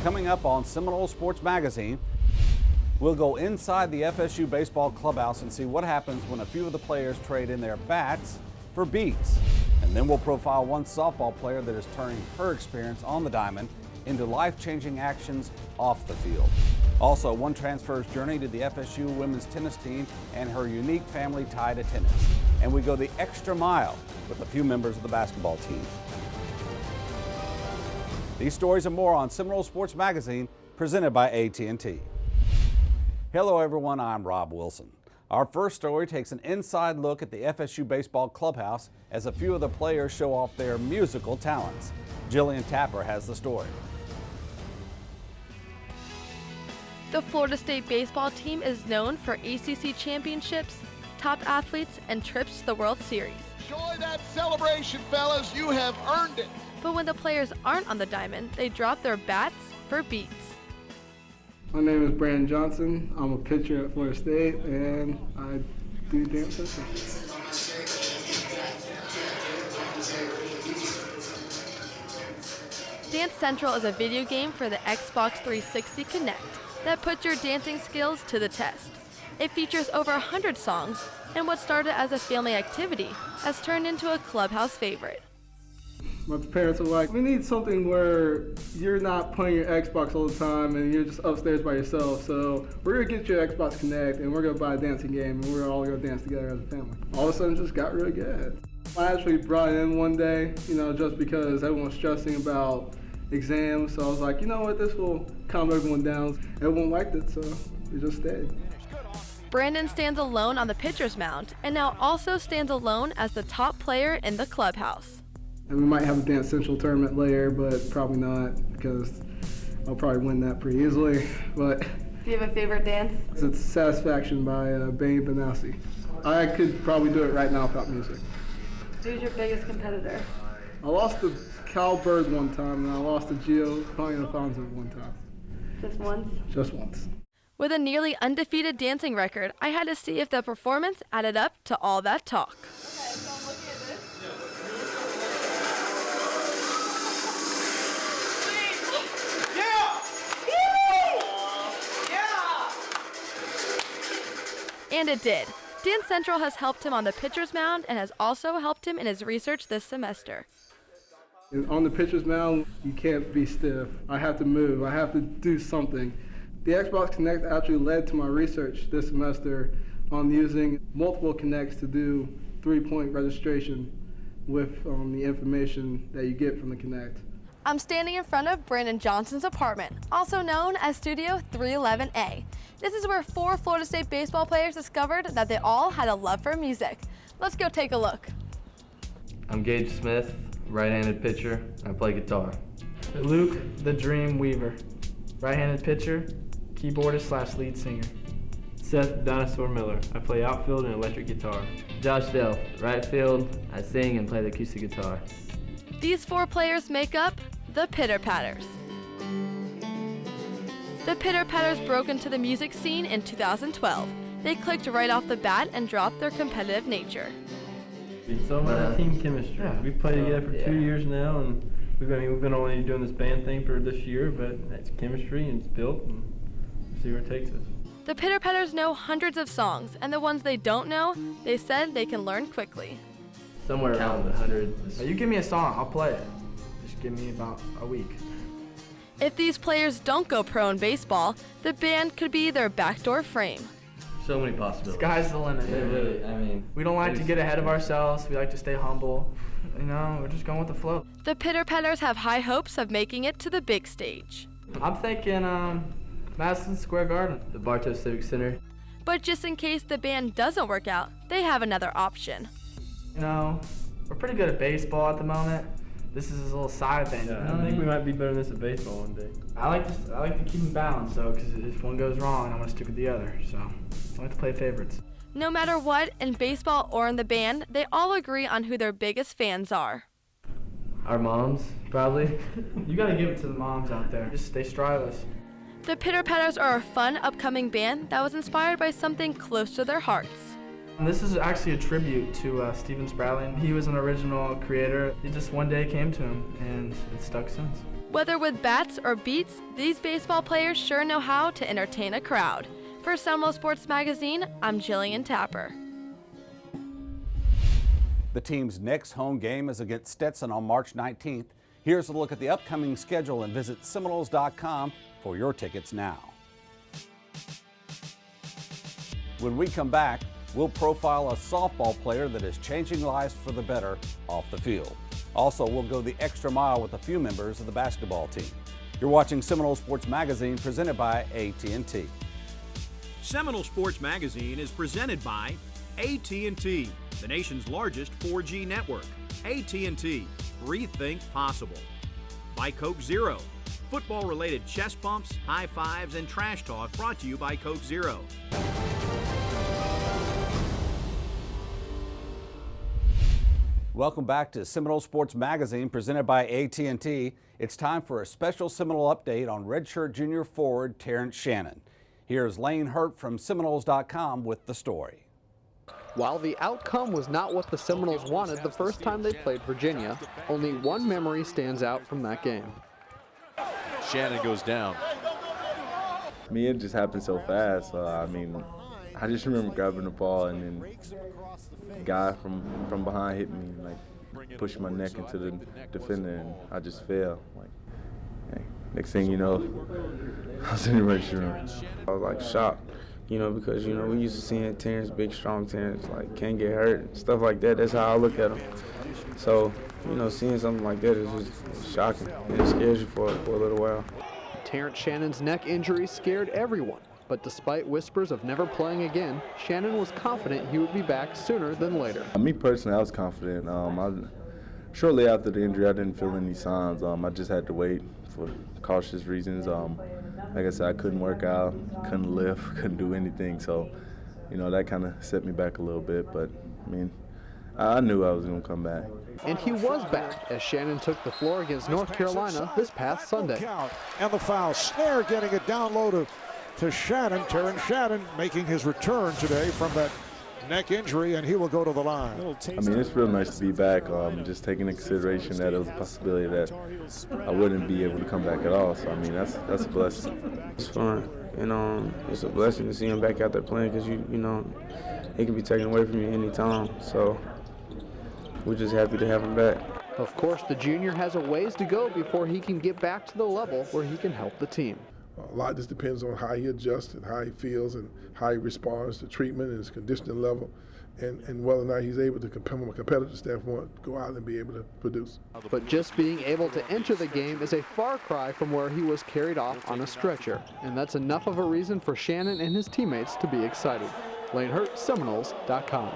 Coming up on Seminole Sports Magazine, we'll go inside the FSU baseball clubhouse and see what happens when a few of the players trade in their bats for beats. And then we'll profile one softball player that is turning her experience on the diamond into life-changing actions off the field. Also, one transfer's journey to the FSU women's tennis team and her unique family tie to tennis. And we go the extra mile with a few members of the basketball team. These stories and more on Seminole Sports Magazine, presented by AT&T. Hello everyone, I'm Rob Wilson. Our first story takes an inside look at the FSU baseball clubhouse as a few of the players show off their musical talents. Jillian Tapper has the story. The Florida State baseball team is known for ACC championships, top athletes, and trips to the World Series. Enjoy that celebration, fellas. You have earned it. But when the players aren't on the diamond, they drop their bats for beats. My name is Brandon Johnson. I'm a pitcher at Florida State, and I do Dance Central. Dance Central is a video game for the Xbox 360 Connect that puts your dancing skills to the test. It features over 100 songs, and what started as a family activity has turned into a clubhouse favorite. My parents were like, we need something where you're not playing your Xbox all the time and you're just upstairs by yourself, so we're going to get you an Xbox Connect and we're going to buy a dancing game and we're all going to dance together as a family. All of a sudden it just got really good. I actually brought it in one day, just because everyone was stressing about exams, so I was like, you know what, this will calm everyone down. Everyone liked it, so we just stayed. Brandon stands alone on the pitcher's mound and now also stands alone as the top player in the clubhouse. And we might have a Dance Central tournament later, but probably not, because I'll probably win that pretty easily. But do you have a favorite dance? It's Satisfaction by Benny Benassi. I could probably do it right now without music. Who's your biggest competitor? I lost to Cal Bird one time, and I lost to Gio Alfonso one time. Just once? Just once. With a nearly undefeated dancing record, I had to see if the performance added up to all that talk. Okay, so I'm looking at this. And it did. Dance Central has helped him on the pitcher's mound and has also helped him in his research this semester. And on the pitcher's mound, you can't be stiff. I have to move. I have to do something. The Xbox Connect actually led to my research this semester on using multiple Connects to do three-point registration with the information that you get from the Connect. I'm standing in front of Brandon Johnson's apartment, also known as Studio 311A. This is where 4 Florida State baseball players discovered that they all had a love for music. Let's go take a look. I'm Gage Smith, right-handed pitcher. I play guitar. Luke the Dream Weaver, right-handed pitcher, keyboardist / lead singer. Seth Dinosaur Miller. I play outfield and electric guitar. Josh Dell, right field. I sing and play the acoustic guitar. These 4 players make up the Pitter Patters. The Pitter Patters broke into the music scene in 2012. They clicked right off the bat and dropped their competitive nature. So much team chemistry. Yeah. We've played together for 2 years now, and we've been only doing this band thing for this year, but it's chemistry and it's built, and we'll see where it takes us. The Pitter Patters know hundreds of songs, and the ones they don't know, they said they can learn quickly. Somewhere around 100. You give me a song, I'll play it. Just give me about a week. If these players don't go pro in baseball, the band could be their backdoor frame. So many possibilities. Sky's the limit. Really, we don't like to get ahead of ourselves. We like to stay humble. We're just going with the flow. The Pitter Patters have high hopes of making it to the big stage. I'm thinking Madison Square Garden. The Bartow Civic Center. But just in case the band doesn't work out, they have another option. We're pretty good at baseball at the moment. This is a little side thing. Yeah, I think we might be better than this at baseball one day. I like to keep them balanced, though, because if one goes wrong, I'm going to stick with the other. So I like to play favorites. No matter what, in baseball or in the band, they all agree on who their biggest fans are. Our moms, probably. You got to give it to the moms out there. Just stay stylist. The Pitter Patters are a fun upcoming band that was inspired by something close to their hearts. And this is actually a tribute to Stephen Spradlin. He was an original creator. It just one day came to him, and it's stuck since. Whether with bats or beats, these baseball players sure know how to entertain a crowd. For Seminole Sports Magazine, I'm Jillian Tapper. The team's next home game is against Stetson on March 19th. Here's a look at the upcoming schedule and visit Seminoles.com for your tickets now. When we come back, we'll profile a softball player that is changing lives for the better off the field. Also, we'll go the extra mile with a few members of the basketball team. You're watching Seminole Sports Magazine, presented by AT&T. Seminole Sports Magazine is presented by AT&T, the nation's largest 4G network. AT&T, rethink possible. By Coke Zero, football-related chest bumps, high fives, and trash talk brought to you by Coke Zero. Welcome back to Seminole Sports Magazine, presented by AT&T. It's time for a special Seminole update on redshirt junior forward Terrence Shannon. Here's Lane Hurt from Seminoles.com with the story. While the outcome was not what the Seminoles wanted the first time they played Virginia, only one memory stands out from that game. Shannon goes down. I mean, it just happened so fast. I just remember grabbing the ball and then the guy from behind hit me, like pushed my neck into the defender, and I just fell. Hey, next thing you know, I was in the emergency room. I was like shocked, because we used to seeing Terrence, big, strong Terrence, like can't get hurt, stuff like that. That's how I look at him. So, seeing something like that is just shocking, and it scares you for a little while. Terrence Shannon's neck injury scared everyone, but despite whispers of never playing again, Shannon was confident he would be back sooner than later. Me personally, I was confident. Shortly after the injury, I didn't feel any signs. I just had to wait for cautious reasons. Like I said, I couldn't work out, couldn't lift, couldn't do anything. So, that kind of set me back a little bit. But, I knew I was going to come back. And he was back as Shannon took the floor against North Carolina this past Sunday. And the foul. Snare getting it down low to Shannon. Terrence Shannon making his return today from that neck injury, and he will go to the line. It's real nice to be back. Just taking into consideration that it was a possibility that I wouldn't be able to come back at all. So, that's a blessing. It's fun. And it's a blessing to see him back out there playing because, it can be taken away from you anytime. So we're just happy to have him back. Of course, the junior has a ways to go before he can get back to the level where he can help the team. A lot just depends on how he adjusts and how he feels and how he responds to treatment and his conditioning level and whether or not he's able to, from a competitive standpoint, go out and be able to produce. But just being able to enter the game is a far cry from where he was carried off on a stretcher. And that's enough of a reason for Shannon and his teammates to be excited. Lane Hurt, Seminoles.com.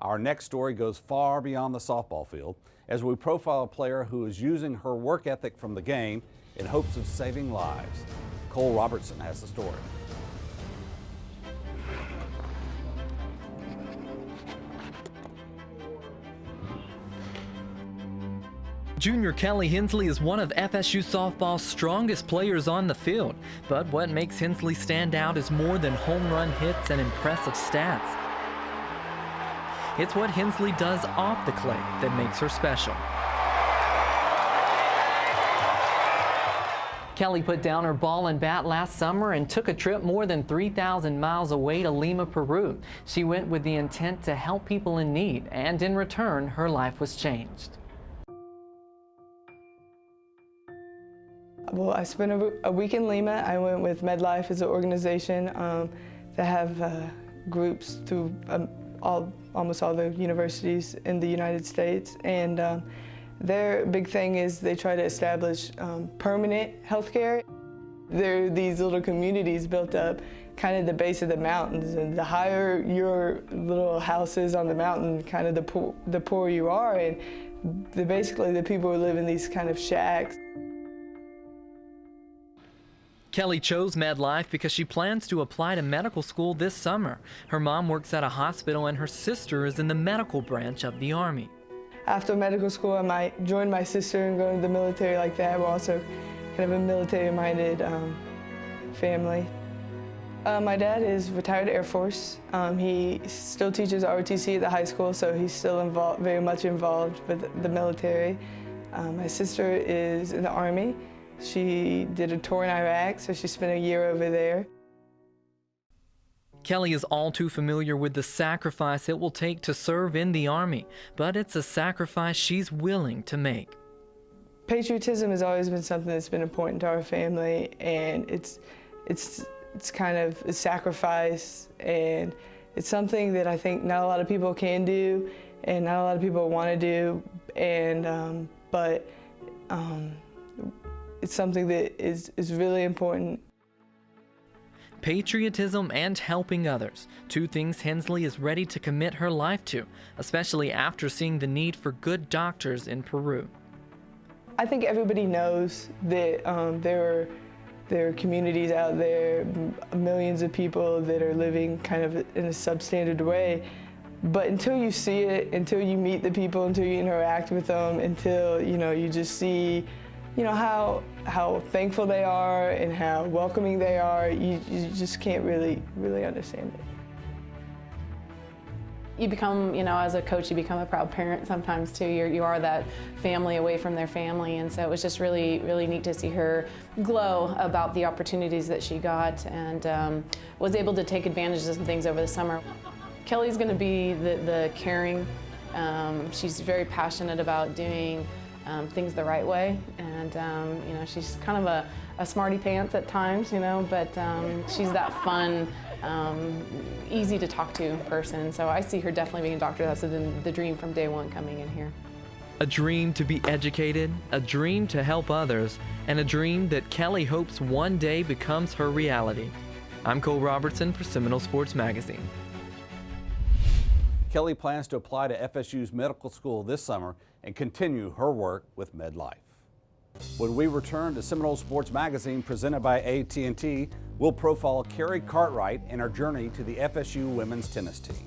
Our next story goes far beyond the softball field as we profile a player who is using her work ethic from the game in hopes of saving lives. Cole Robertson has the story. Junior Kelly Hensley is one of FSU softball's strongest players on the field, but what makes Hensley stand out is more than home run hits and impressive stats. It's what Hensley does off the clay that makes her special. Kelly put down her ball and bat last summer and took a trip more than 3,000 miles away to Lima, Peru. She went with the intent to help people in need, and in return, her life was changed. Well, I spent a week in Lima. I went with MedLife as an organization that have groups through almost all the universities in the United States. And their big thing is they try to establish permanent health care. There are these little communities built up kind of the base of the mountains, and the higher your little house is on the mountain, kind of the poorer you are, and basically the people who live in these kind of shacks. Kelly chose MedLife because she plans to apply to medical school this summer. Her mom works at a hospital and her sister is in the medical branch of the Army. After medical school, I might join my sister and go to the military like that. We're also kind of a military-minded family. My dad is retired Air Force. He still teaches ROTC at the high school, so he's still very much involved with the military. My sister is in the Army. She did a tour in Iraq, so she spent a year over there. Kelly is all too familiar with the sacrifice it will take to serve in the Army, but it's a sacrifice she's willing to make. Patriotism has always been something that's been important to our family, and it's kind of a sacrifice, and it's something that I think not a lot of people can do, and not a lot of people want to do, and but it's something that is really important. Patriotism and helping others, two things Hensley is ready to commit her life to, especially after seeing the need for good doctors in Peru. I think everybody knows that there are communities out there, millions of people that are living kind of in a substandard way. But until you see it, until you meet the people, until you interact with them, until you just see how thankful they are and how welcoming they are, you just can't really understand it. You become, as a coach, you become a proud parent sometimes too. You are that family away from their family, and so it was just really, really neat to see her glow about the opportunities that she got, and was able to take advantage of some things over the summer. Kelly's going to be the caring. She's very passionate about doing things the right way, and she's kind of a smarty pants at times, but she's that fun, easy to talk to person. So I see her definitely being a doctor. That's been the dream from day one coming in here. A dream to be educated, a dream to help others, and a dream that Kelly hopes one day becomes her reality. I'm Cole Robertson for Seminole Sports Magazine. Kelly plans to apply to FSU's medical school this summer and continue her work with MedLife. When we return to Seminole Sports Magazine presented by AT&T, we'll profile Carrie Cartwright and her journey to the FSU women's tennis team.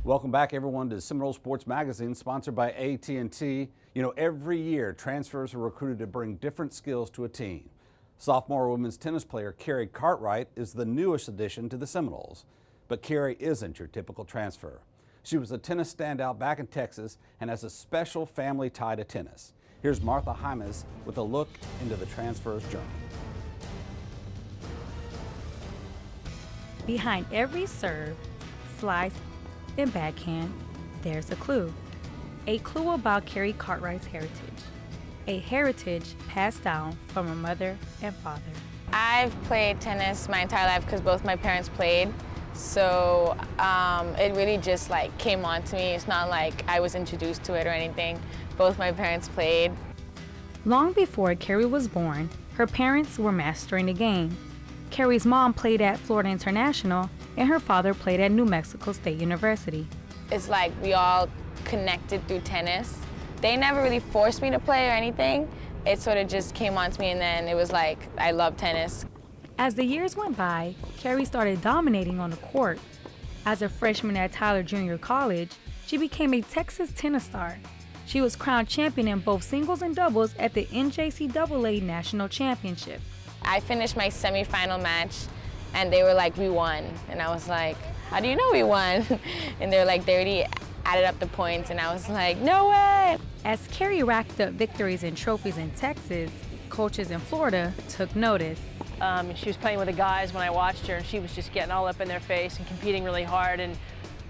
Welcome back, everyone, to Seminole Sports Magazine, sponsored by AT&T. Every year, transfers are recruited to bring different skills to a team. Sophomore women's tennis player Carrie Cartwright is the newest addition to the Seminoles. But Carrie isn't your typical transfer. She was a tennis standout back in Texas and has a special family tie to tennis. Here's Martha Hymas with a look into the transfer's journey. Behind every serve, slice, and backhand, there's a clue. A clue about Carrie Cartwright's heritage. A heritage passed down from her mother and father. I've played tennis my entire life because both my parents played. So it really just came on to me. It's not like I was introduced to it or anything. Both my parents played. Long before Carrie was born, her parents were mastering the game. Carrie's mom played at Florida International and her father played at New Mexico State University. It's like we all connected through tennis. They never really forced me to play or anything. It sort of just came on to me, and then it was like, I love tennis. As the years went by, Carrie started dominating on the court. As a freshman at Tyler Junior College, she became a Texas tennis star. She was crowned champion in both singles and doubles at the NJCAA National Championship. I finished my semifinal match, and they were like, we won. And I was like, how do you know we won? And they're like, they already added up the points, and I was like, no way! As Carrie racked up victories and trophies in Texas, coaches in Florida took notice. She was playing with the guys when I watched her, and she was just getting all up in their face and competing really hard. And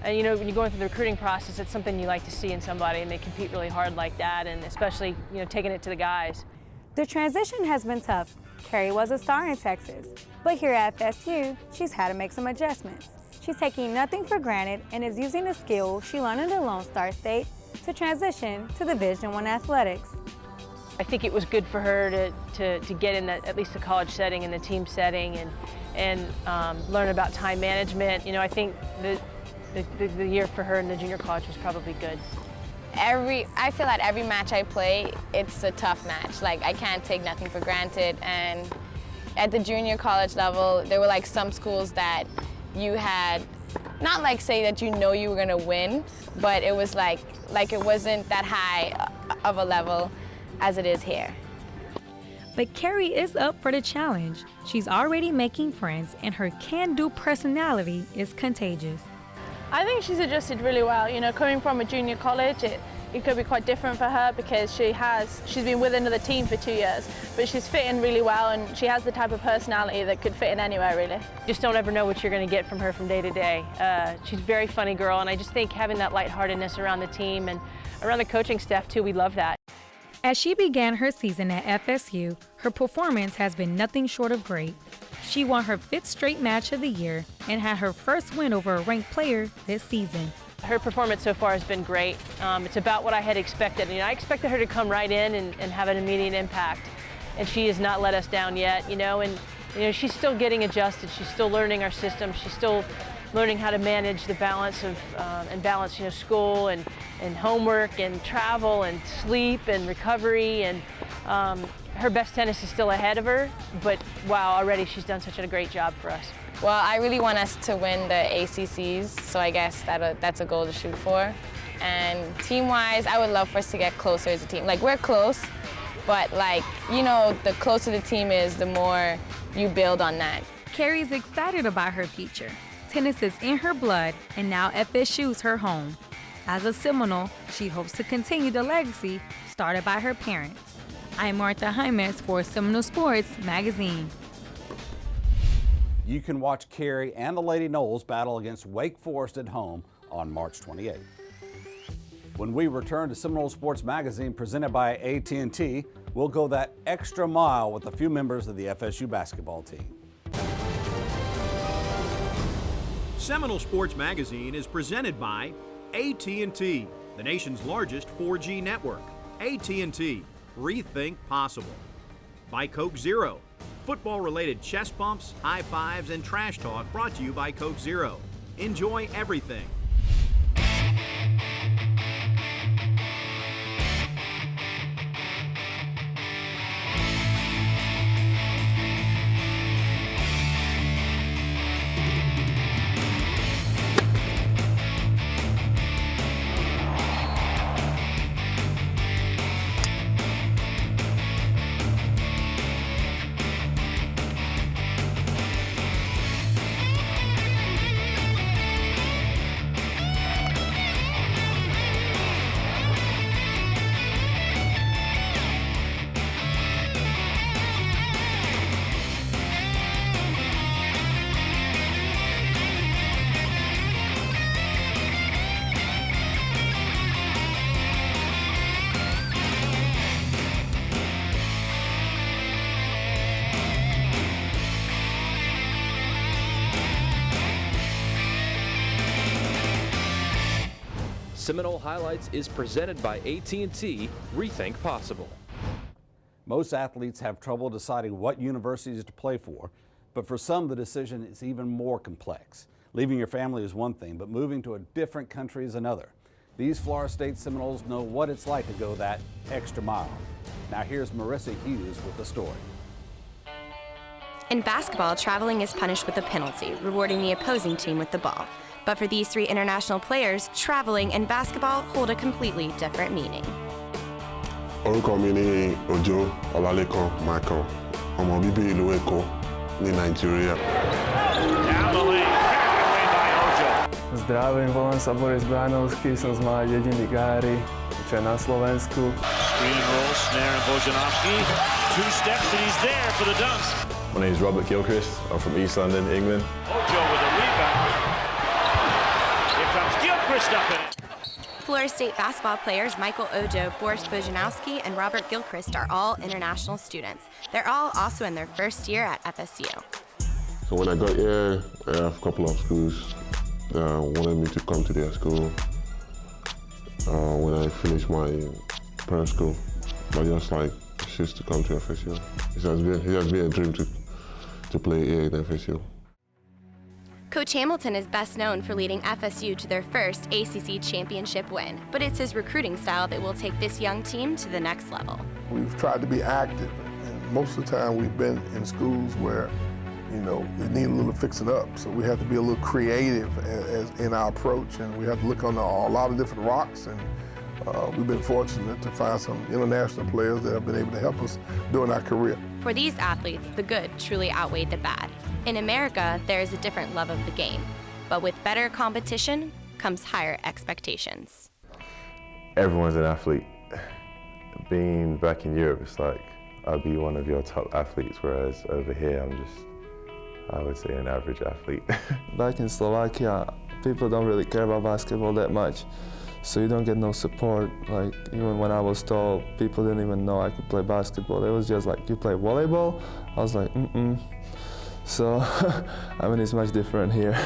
when you're going through the recruiting process, it's something you like to see in somebody, and they compete really hard like that, and especially taking it to the guys. The transition has been tough. Carrie was a star in Texas, but here at FSU, she's had to make some adjustments. She's taking nothing for granted and is using the skills she learned in the Lone Star State to transition to Division I athletics. I think it was good for her to get in at least the college setting and the team setting and learn about time management. I think the year for her in the junior college was probably good. I feel at every match I play, it's a tough match. I can't take nothing for granted. And at the junior college level, there were some schools that you had, not say that you were gonna win, but it was like it wasn't that high of a level as it is here. But Carrie is up for the challenge. She's already making friends, and her can-do personality is contagious. I think she's adjusted really well. You know, coming from a junior college, it could be quite different for her because she's been with another team for 2 years, but she's fit in really well, and she has the type of personality that could fit in anywhere, really. Just don't ever know what you're going to get from her from day to day. She's a very funny girl, and I just think having that lightheartedness around the team and around the coaching staff too, we love that. As she began her season at FSU, her performance has been nothing short of great. She won her 5th straight match of the year and had her first win over a ranked player this season. Her performance so far has been great. It's about what I had expected. You know, I expected her to come right in and have an immediate impact, and she has not let us down yet. You know, she's still getting adjusted. She's still learning our system. She's still learning how to manage the balance of you know, school and homework and travel and sleep and recovery, and her best tennis is still ahead of her, but wow, already she's done such a great job for us. Well, I really want us to win the ACCs, so I guess that's a goal to shoot for. And team-wise, I would love for us to get closer as a team. Like, we're close, but like, you know, the closer the team is, the more you build on that. Carrie's excited about her future. Tennis is in her blood, and now FSU's her home. As a Seminole, she hopes to continue the legacy started by her parents. I'm Martha Jaimes for Seminole Sports Magazine. You can watch Carrie and the Lady Noles battle against Wake Forest at home on March 28th. When we return to Seminole Sports Magazine presented by AT&T, we'll go that extra mile with a few members of the FSU basketball team. Seminole Sports Magazine is presented by AT&T, the nation's largest 4G network. AT&T, rethink possible. By Coke Zero, football-related chest bumps, high fives, and trash talk brought to you by Coke Zero. Enjoy everything. Seminole Highlights is presented by AT&T, rethink possible. Most athletes have trouble deciding what universities to play for, but for some the decision is even more complex. Leaving your family is one thing, but moving to a different country is another. These Florida State Seminoles know what it's like to go that extra mile. Now here's Marissa Hughes with the story. In basketball, traveling is punished with a penalty, rewarding the opposing team with the ball. But for these 3 international players, traveling and basketball hold a completely different meaning. Orúkọ mi ni Òjó Ọlálékan Michael, ọmọ bíbí ìlú Èkó ní Nàìjíríà. Down the lane, carried away by Ojo. Zdravím, volám sa Boris Bránovský, som z malej dediny Gáry, čo je na Slovensku. Screen roll, snare, and Bojanovsky. 2 steps and he's there for the dunk. My name is Robert Gilchrist. I'm from East London, England. Ojo with a rebound. Here comes Gilchrist up in it. Florida State basketball players Michael Ojo, Boris Bojanowski, and Robert Gilchrist are all international students. They're all also in their first year at FSU. So when I got here, a couple of schools wanted me to come to their school when I finished my parent school. But just like, just to come to FSU. It has been a dream to play here in FSU. Coach Hamilton is best known for leading FSU to their first ACC championship win, but it's his recruiting style that will take this young team to the next level. We've tried to be active, and most of the time we've been in schools where, you know, they need a little fixing up. So we have to be a little creative in our approach, and we have to look on a lot of different rocks and we've been fortunate to find some international players that have been able to help us during our career. For these athletes, the good truly outweighed the bad. In America, there is a different love of the game, but with better competition comes higher expectations. Everyone's an athlete. Being back in Europe, it's like I'll be one of your top athletes, whereas over here I'm just, I would say, an average athlete. Back in Slovakia, people don't really care about basketball that much, so you don't get no support. Like, even when I was told, people didn't even know I could play basketball. It was just like, you play volleyball? I was like, So, I mean, it's much different here.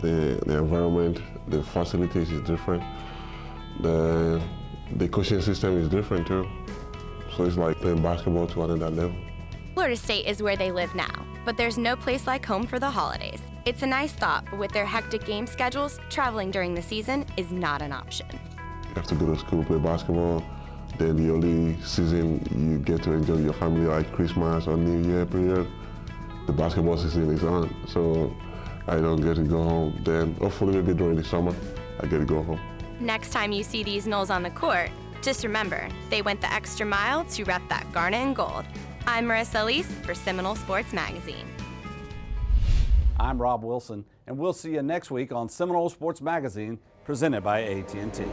The environment, the facilities is different. The coaching system is different too. So it's like playing basketball to another level. Florida State is where they live now, but there's no place like home for the holidays. It's a nice thought, but with their hectic game schedules, traveling during the season is not an option. You have to go to school, play basketball. Then the only season you get to enjoy your family, like Christmas or New Year period, the basketball season is on. So I don't get to go home. Then hopefully maybe during the summer, I get to go home. Next time you see these Noles on the court, just remember, they went the extra mile to rep that garnet and gold. I'm Marissa Elise for Seminole Sports Magazine. I'm Rob Wilson, and we'll see you next week on Seminole Sports Magazine, presented by AT&T.